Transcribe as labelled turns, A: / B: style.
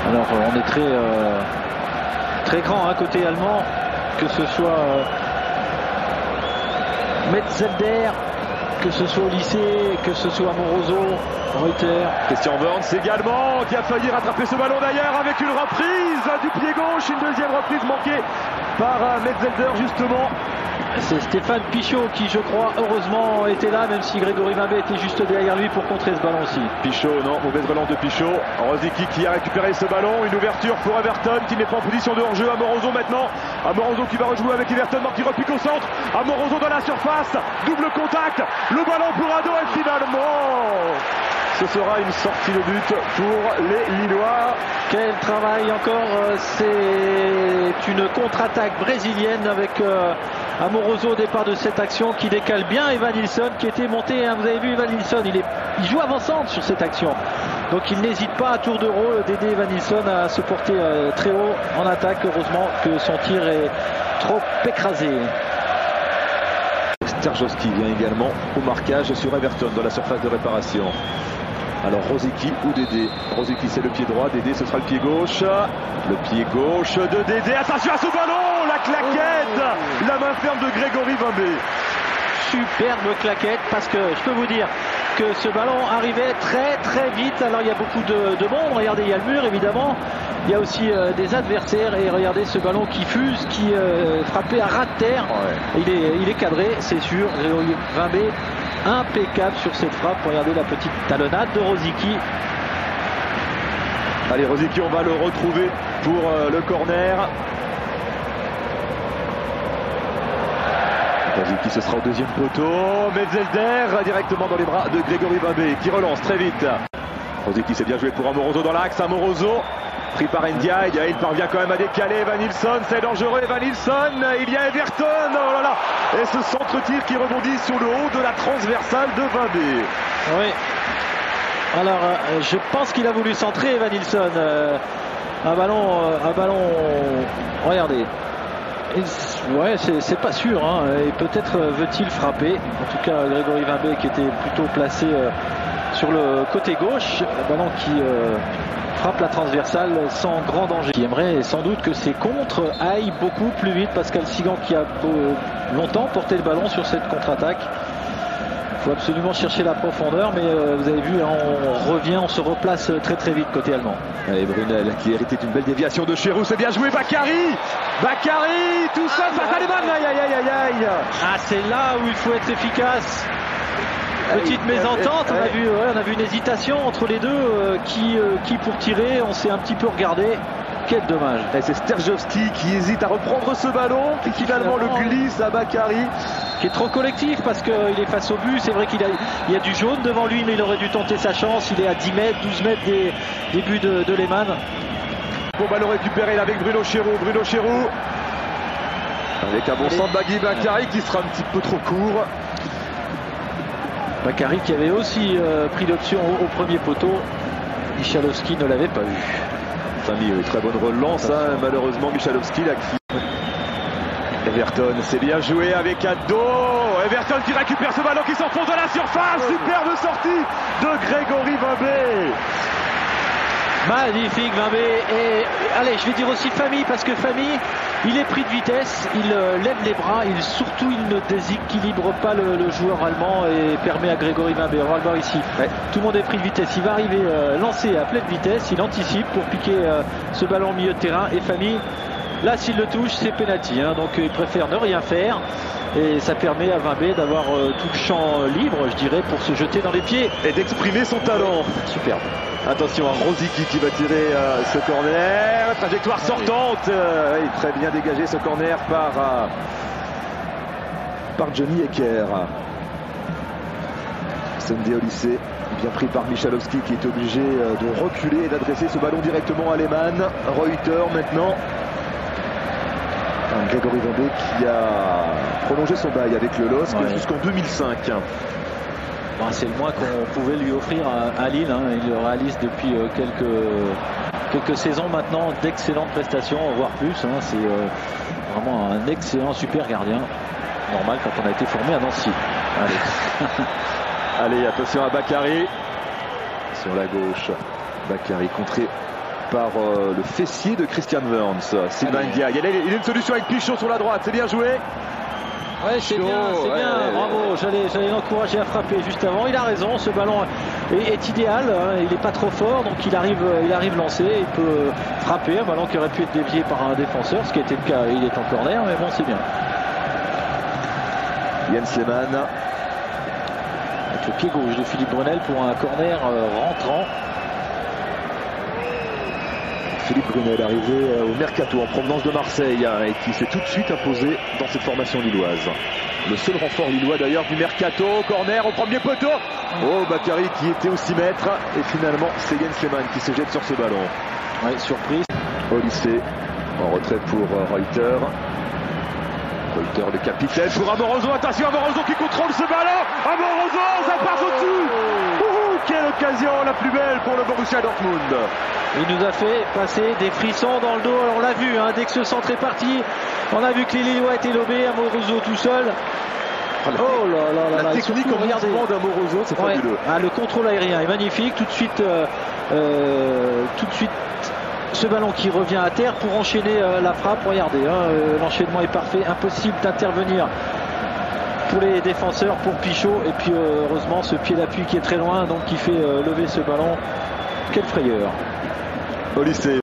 A: Alors on est très grand côté allemand, que ce soit Metzelder, que ce soit au lycée, que ce soit Amoroso, Reuter.
B: Christian Wörns également, qui a failli rattraper ce ballon d'ailleurs avec une reprise du pied gauche, une deuxième reprise manquée par Metzelder justement.
A: C'est Stéphane Pichot qui, je crois, heureusement était là, même si Grégory Vimbé était juste derrière lui pour contrer ce ballon aussi.
B: Pichot, non, mauvaise relance de Pichot. Rosicky qui a récupéré ce ballon, une ouverture pour Everton qui n'est pas en position de hors-jeu. Amoroso maintenant, Amoroso qui va rejouer avec Everton, qui repique au centre. Amoroso dans la surface, double contact, le ballon pour Ado et finalement ce sera une sortie de but pour les Lillois.
A: Quel travail encore, c'est une contre-attaque brésilienne avec Amoroso au départ de cette action qui décale bien Evan Nilsson qui était monté, vous avez vu Evan Nilsson, il joue avant-centre sur cette action. Donc il n'hésite pas à tour de rôle d'aider Evan Nilsson à se porter très haut en attaque. Heureusement que son tir est trop écrasé.
B: Sterjowski vient également au marquage sur Everton dans la surface de réparation. Alors Rosicky ou Dédé. Rosicky c'est le pied droit, Dédé ce sera le pied gauche. Le pied gauche de Dédé. Attention à ce ballon, la claquette, la main ferme de Grégory Vimbé.
A: Superbe claquette parce que je peux vous dire que ce ballon arrivait très vite. Alors il y a beaucoup de monde, regardez il y a le mur évidemment, il y a aussi des adversaires et regardez ce ballon qui fuse, qui frappait à ras de terre. Ouais. Il est cadré, c'est sûr. Grégory Vimbé impeccable sur cette frappe. Regardez la petite talonnade de Rosicky.
B: Allez Rosicky, on va le retrouver pour le corner. Rosicky, ce sera au deuxième poteau. Metzelder directement dans les bras de Grégory Vimbé qui relance très vite. Rosicky, c'est bien joué pour Amoroso dans l'axe. Amoroso pris par Ndiaye, il parvient quand même à décaler Evan Nilsson, c'est dangereux Evan Nilsson, il y a Everton, oh là là, et ce centre-tir qui rebondit sur le haut de la transversale de Vimbé.
A: Oui, alors je pense qu'il a voulu centrer Evan Nilsson, un ballon, regardez. Ouais, c'est pas sûr, et peut-être veut-il frapper. En tout cas, Grégory Vimbé qui était plutôt placé sur le côté gauche, un ballon qui frappe la transversale sans grand danger. Qui aimerait sans doute que ses contres aillent beaucoup plus vite. Pascal Sigan qui a longtemps porté le ballon sur cette contre-attaque. Il faut absolument chercher la profondeur, mais vous avez vu, on revient, on se replace très vite côté allemand.
B: Allez, Brunel qui héritait d'une belle déviation de Cherou, c'est bien joué Bakary, tout seul face à Lehmann, aïe.
A: Ah, c'est là où il faut être efficace. Petite mésentente, on a vu une hésitation entre les deux, qui pour tirer, on s'est un petit peu regardé. Quel dommage.
B: Et c'est Sterjowski qui hésite à reprendre ce ballon, qui finalement le glisse à Bakary.
A: Qui est trop collectif parce qu'il est face au but. C'est vrai qu'il y a du jaune devant lui, mais il aurait dû tenter sa chance. Il est à 10 mètres, 12 mètres des buts de Lehmann.
B: Bon ballon récupéré là avec Bruno Cherou. Avec un bon centre de Bakary qui sera un petit peu trop court.
A: Bakary qui avait aussi pris l'option au premier poteau. Michalowski ne l'avait pas vu.
B: Très bonne relance, malheureusement Michalowski là qui... Everton, c'est bien joué avec Ado. Everton qui récupère ce ballon qui s'enfonce dans la surface. Superbe sortie de Grégory Vimbé.
A: Magnifique Vimbé. Et allez, je vais dire aussi Famille, parce que Famille, il est pris de vitesse, il lève les bras, il ne déséquilibre pas le joueur allemand et permet à Grégory Vimbé, on va le voir ici. Ouais. Tout le monde est pris de vitesse, il va arriver lancé à pleine vitesse, il anticipe pour piquer ce ballon au milieu de terrain et Famille. Là, s'il le touche, c'est penalty, donc il préfère ne rien faire et ça permet à Vimbé d'avoir tout le champ libre, je dirais, pour se jeter dans les pieds
B: et d'exprimer son talent.
A: Superbe.
B: Attention à Rosicky qui va tirer ce corner, trajectoire sortante, très bien dégagé ce corner par Johnny Ecker. Sunday au lycée, bien pris par Michalowski qui est obligé de reculer et d'adresser ce ballon directement à Lehmann. Reuter maintenant. Grégory Vimbé qui a prolongé son bail avec le LOSC jusqu'en 2005.
A: Bon, c'est le moins qu'on pouvait lui offrir à Lille. Il le réalise depuis quelques saisons maintenant d'excellentes prestations, voire plus. C'est vraiment un excellent super gardien. Normal quand on a été formé à Nancy.
B: Allez, attention à Bakary. Sur la gauche, Bakary contré par le fessier de Christian Wörns. Sylvain Ndiaye. Il y a une solution avec Pichot sur la droite, c'est bien joué.
A: Ouais, c'est bien, bravo. J'allais l'encourager à frapper juste avant. Il a raison, ce ballon est idéal. Hein. Il n'est pas trop fort, donc il arrive lancé. Il peut frapper un ballon qui aurait pu être dévié par un défenseur, ce qui était le cas. Il est en corner, mais bon, c'est bien.
B: Jens Lehmann.
A: Avec le pied gauche de Philippe Brunel pour un corner rentrant.
B: Philippe Brunel arrivé au Mercato en provenance de Marseille et qui s'est tout de suite imposé dans cette formation lilloise. Le seul renfort lillois d'ailleurs du Mercato. Corner au premier poteau. Oh, Bakary qui était au 6 mètres et finalement c'est Jens Lehmann qui se jette sur ce ballon.
A: Ouais, surprise.
B: Olyssée en retrait pour Reuter. Reuter le capitaine pour Amoroso. Attention, Amoroso qui contrôle ce ballon. Amoroso, ça passe au-dessus. Quelle occasion la plus belle pour le Borussia Dortmund.
A: Il nous a fait passer des frissons dans le dos. Alors on l'a vu, hein, dès que ce centre est parti, on a vu que les Lillois étaient lobés, Amoroso tout seul. Oh là là,
B: la technique en mouvement d'Amoroso, c'est fabuleux.
A: Ah, le contrôle aérien est magnifique. Tout de suite, ce ballon qui revient à terre pour enchaîner la frappe. Regardez, hein, l'enchaînement est parfait, impossible d'intervenir pour les défenseurs, pour Pichot, et puis heureusement ce pied d'appui qui est très loin, donc qui fait lever ce ballon. Quelle frayeur.
B: Olyssée.